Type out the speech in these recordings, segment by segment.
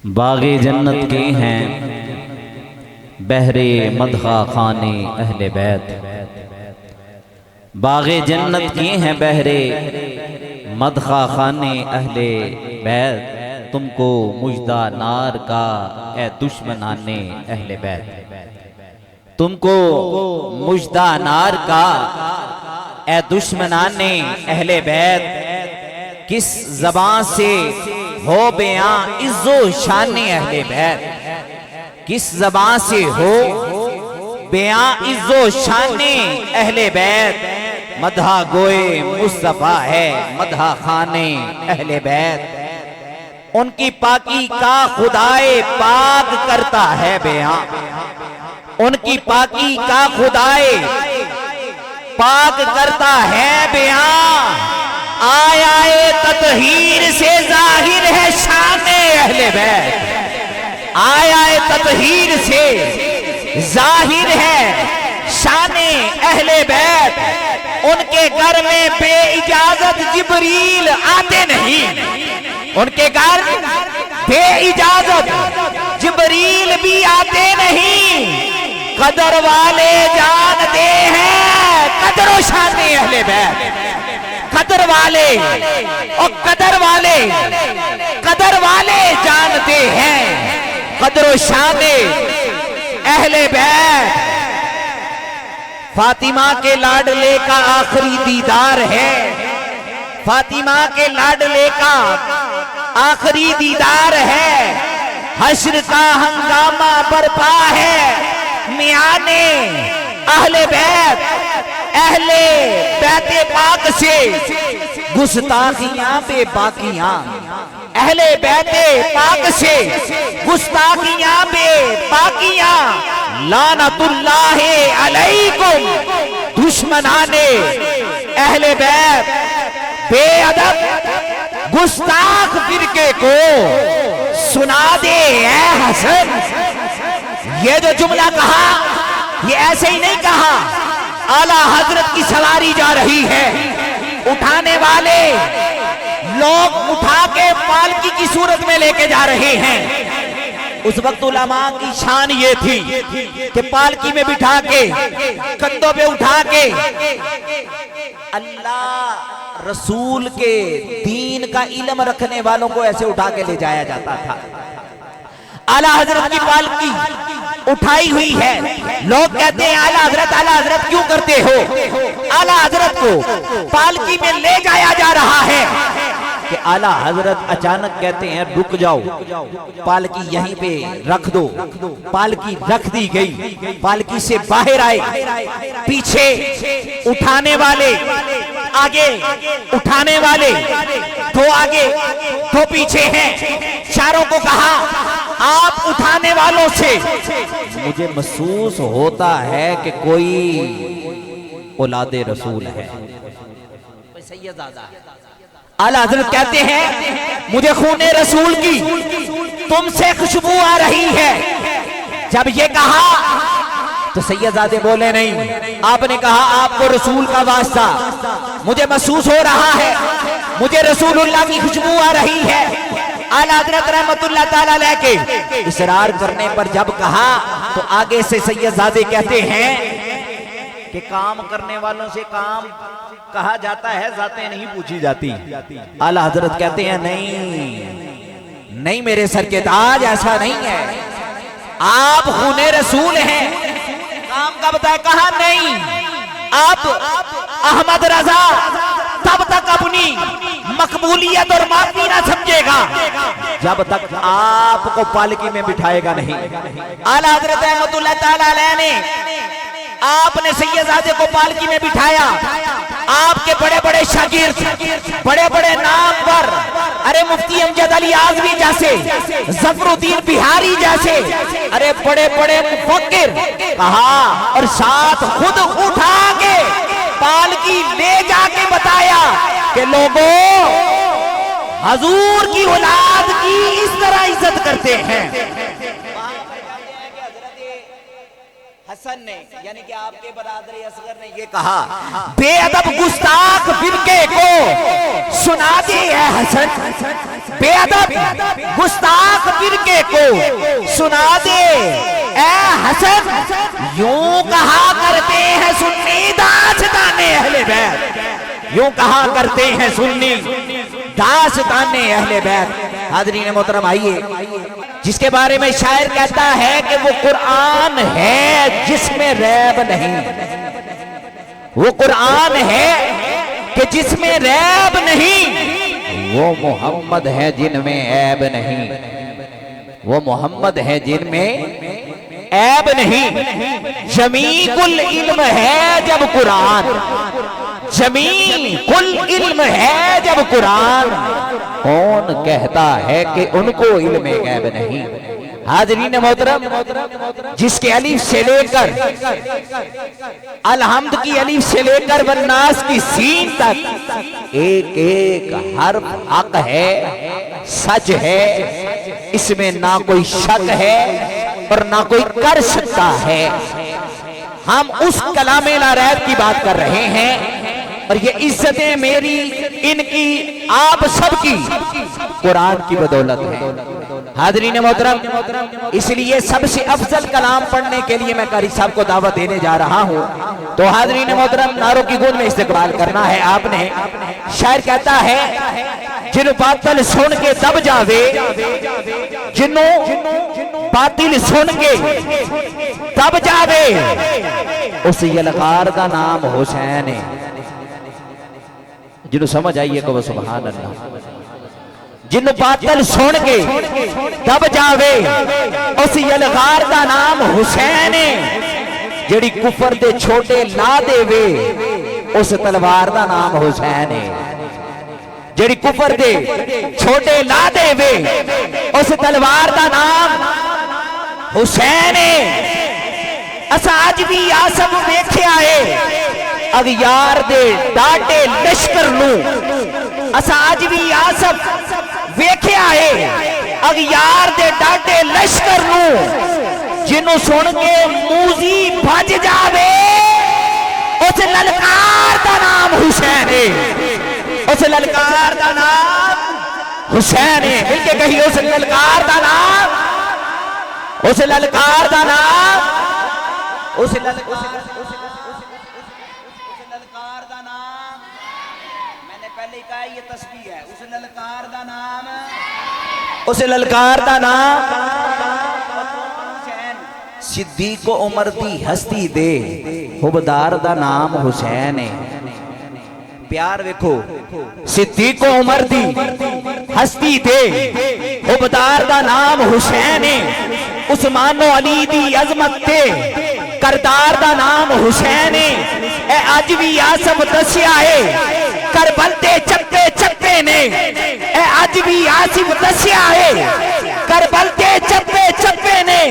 बाग़े जन्नत के हैं बहरे मदहा खाने अहले बैत। बाग़े जन्नत के हैं बहरे मदहा खाने अहले बैत। तुमको मुजदा नार का ए दुश्मनाने अहले बैत। तुमको मुजदा नार का ए दुश्मनाने अहले बैत। किस ज़बान से हो बयां इज्जो शाने अहले बैत। किस ज़बान से हो बयां इज्जो शाने अहले बैत। मदहा गोए मुस्तफा है मदहा खाने अहले बैत। उनकी पाकी का खुदाए पाक करता है बयां। उनकी पाकी का खुदाए पाक करता है बयां। आए ततहीर से जाहिर है शाने अहले बैत। आए ततहीर से जाहिर है शाने अहले बैत। उनके घर में बेइजाजत जिब्रील आते नहीं। उनके घर बेइजाजत जिब्रील भी आते नहीं। कदर वाले जानते हैं कदर शाने अहले बैत। कदर वाले और कदर वाले जानते हैं कदर शाने अहले बैत। फातिमा के लाडले का आखिरी दीदार है। फातिमा के लाडले का आखिरी दीदार है। हश्र का हंगामा बरपा है मियाने अहले बैत। अहले बैते पाक से गुस्ताखियां बेबाकियां। अहले बैते पाक से गुस्ताखियां बेबाकियां। लानतुल्लाहि अलैकुम दुश्मनाने अहले बैत। बेअदब गुस्ताख फिरके को सुना दे ऐ हसन। ये जो जुमला कहा ये ऐसे ही नहीं कहा। आला हजरत की सवारी जा रही है। उठाने वाले लोग उठा के पालकी की सूरत में लेके जा रहे हैं। उस वक्त उलमा की शान ये थी कि पालकी में बिठा के कंधों पे उठा के अल्लाह रसूल के दीन का इल्म रखने वालों को ऐसे उठा के ले जाया जाता था। आला हजरत की पालकी उठाई हुई है। लोग कहते हैं आला हजरत क्यों करते हो? आला हजरत को पालकी में ले जाया जा रहा है कि आला हजरत अचानक कहते हैं रुक जाओ, पालकी यहीं पे रख दो। पालकी रख दी गई। पालकी से बाहर आए। पीछे उठाने वाले, आगे उठाने वाले, दो आगे दो पीछे हैं। चारों को कहा आप उठाने वालों से मुझे महसूस होता है कि कोई औलादे रसूल है, कोई सैयदादा है। आला हज़रत कहते हैं मुझे खूने रसूल की तुमसे खुशबू आ रही है। जब ये कहा तो सैयदादे बोले नहीं। आपने कहा आपको रसूल का वास्ता, मुझे महसूस हो रहा है, मुझे रसूलुल्लाह की खुशबू आ रही है। आला हज़रत रहमतुल्लाह ताला अलैह के इसरार करने पर जब कहा तो आगे से सैयदजादे कहते हैं कि काम करने वालों से काम कहा जाता है, जातें नहीं पूछी जाती। आला हज़रत कहते हैं नहीं नहीं मेरे सर के ताज, ऐसा नहीं है। आप खूने रसूल हैं। काम का बताया, कहा नहीं। आप अहमद रजा तब तक अपनी मकबूलियत और माफी ना समझेगा जब तक आपको पालकी में बिठाएगा नहीं। आला हज़रत रहमतुल्लाह ताला अलैह ने आपने सैयदजादे को पालकी में बिठाया। आपके बड़े बड़े शागिर्द, बड़े बड़े नाम पर, अरे मुफ्ती अमजद अली आज़मी जैसे, ज़फरुद्दीन बिहारी जैसे, अरे बड़े बड़े मुफक्किर कहा और साथ खुद उठा के पालकी ले जाके बताया कि लोगों हजूर की औलाद की इस तरह इज्जत करते हैं। हसन ने यानी कि आपके बरादर असगर ने ये कहा बेअदब गुस्ताख फिरके को सुना दे है हसन। बेअदब गुस्ताख फिरके के को सुना दे ए हसन, यूं कहा करते हैं सुन्नी दास्ताने अहले बैत, यूं कहा करते हैं सुन्नी दास्ताने अहले बैत। हाज़रीन मोहतरम, आइए, जिसके बारे में शायर कहता है कि वो कुरान है जिसमें रैब नहीं, वो कुरान है कि जिसमें रैब नहीं, वो मोहम्मद है जिनमें ऐब नहीं, वो मोहम्मद है जिनमें ऐब नहीं। जमी कुल इल्म है जब कुरान, जमी कुल इल्म है जब कुरान, कौन कहता है कि उनको इल्म गैब नहीं। हाज़रीन मोहतरम, जिसके अलीफ से लेकर अलहम्द की अलीफ से लेकर वन्नास की सीन तक एक एक हर्फ हक है, सच है, इसमें ना कोई शक है और ना कोई कर सकता है। हम उस कलामे ला रैब की बात कर रहे हैं और ये इज्जतें मेरी, इनकी, आप सबकी कुरान की बदौलत है। हाज़रीन मोहतरम, इसलिए सबसे अफजल कलाम पढ़ने के लिए मैं कारी साहब को दावत देने जा रहा हूँ। तो हाज़रीन मोहतरम, नारों की गूंज में इस्तेक़बाल करना है आपने। शायर कहता है, जिन बातिल सुन के दब जावे, जिन्हों बातिल सुन के दब जावे, उस यलगार का नाम हुसैन है। जिन्हों समझ आइए को सुभान अल्लाह। जिन्हों बातिल सुन के दब जावे, उस यलगार का नाम हुसैन है। जेड़ी कुफर दे छोटे ला देवे, उस तलवार का नाम हुसैन है। जेड़ी कुफर दे छोटे ला देवे, उस तलवार का नाम हुसैन है। असा अज भी आ सब वेख्या है अगियार दे डाटे लश्कर नू, असा अज भी आ सब वेख्या है अगियार दे डाटे लश्कर नू, जिन्हों सुन के मूजी भज जावे, उस ललकार का नाम हुसैन है। उस ललकार का नाम हुसैन है। मिलके कहिए, उस ललकार का नाम, उस ललकार का नाम, उस ललकार का नाम, मैंने पहले कहा ये तस्बीह है। उस ललकार का नाम, उस ललकार का नाम सिद्दीक़ उमर दी हस्ती दे, हुबदार दा नाम हुसैन है। प्यार वेखो, सिद्दीक़ उमर दी हस्ती दे, हुबदार दा नाम हुसैन है। उस्मानो अली दी अजमत ते, करदार दा नाम हुसैन है। ए अज भी आ सब दसिया है करबल दे चप्पे चप्पे ने, ए अज भी आ सब दसिया है करबल दे चप्पे चप्पे ने।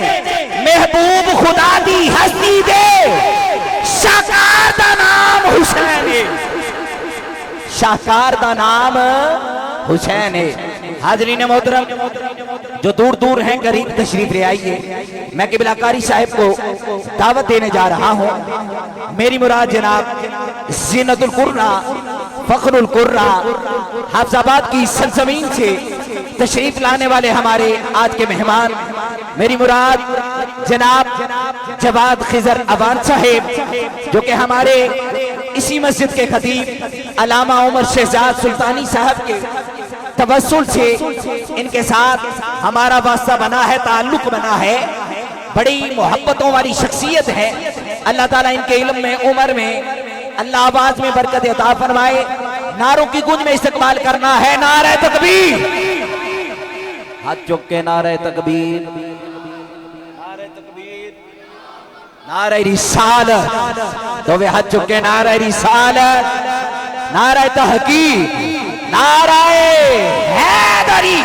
महबूब खुदा दी हस्ती दे, शाहकार दा नाम हुसैन है। शाहकार दा नाम हुसैन है। हाज़रीन मोहतरम, जो दूर दूर हैं करीब तशरीफ ले आइए। मैं किबला कारी साहब को दावत देने जा रहा हूँ। मेरी मुराद जनाब ज़ीनतुल कुर्रा, फखरुल कुर्रा, हाफिजाबाद की सरजमीन से तशरीफ लाने वाले हमारे आज के मेहमान, मेरी मुराद जनाब जवाद खिजर अवान साहेब, जो कि हमारे इसी मस्जिद के खतीब अलामा उमर शहजाद सुल्तानी साहब के तवस्सुल से इनके साथ हमारा वास्ता बना है, ताल्लुक बना है। बड़ी मोहब्बतों वाली शख्सियत है। अल्लाह ताला इनके इल्म में, उम्र में, अल्लाह आवाज में बरकत अता फरमाए। नारों की गूंज में इस्तकबाल करना है। नारे तकबीर, हाथ चुक के नारे तकबीर, नारे तकबीर, नारे रिसालत, तो वे हाथ चुक के नारे रिसालत, नारे तहकीक, नाराए हैदरी।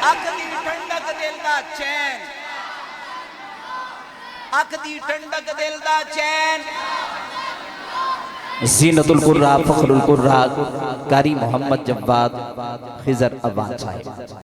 अख दी ठंडक दिल दा चैन, अख दी ठंडक दिल दा चैन। ज़ीनतुल कुर्रा, फखरुल कुर्रा, कारी मोहम्मद जवाद खिजर अवान साहिब।